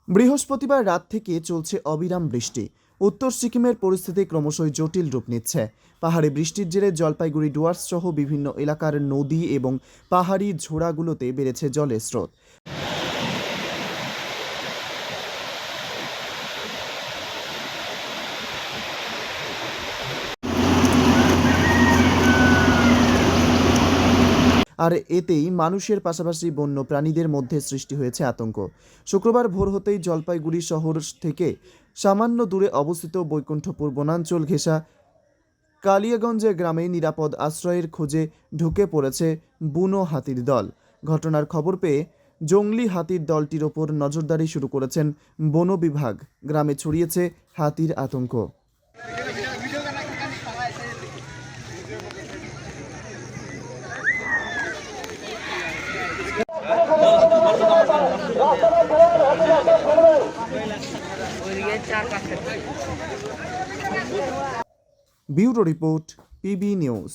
বৃহস্পতিবার রাত থেকে চলছে অবিরাম বৃষ্টি। উত্তর সিকিমের পরিস্থিতি ক্রমশই জটিল রূপ নিচ্ছে। পাহাড়ে বৃষ্টির জেরে জলপাইগুড়ি ডুয়ার্স সহ বিভিন্ন এলাকার নদী এবং পাহাড়ি ঝোড়াগুলোতে বেড়েছে জলের স্রোত। আর এতেই মানুষের পাশাপাশি বন্য প্রাণীদের মধ্যে সৃষ্টি হয়েছে আতঙ্ক। শুক্রবার ভোর হতেই জলপাইগুড়ি শহর থেকে সামান্য দূরে অবস্থিত বৈকুণ্ঠপুর বনাঞ্চল ঘেঁষা কালিয়াগঞ্জে গ্রামে নিরাপদ আশ্রয়ের খোঁজে ঢুকে পড়েছে বুনো হাতির দল। ঘটনার খবর পেয়ে জংলি হাতির দলটির ওপর নজরদারি শুরু করেছেন বন বিভাগ। গ্রামে ছড়িয়েছে হাতির আতঙ্ক। Bureau report, PB news.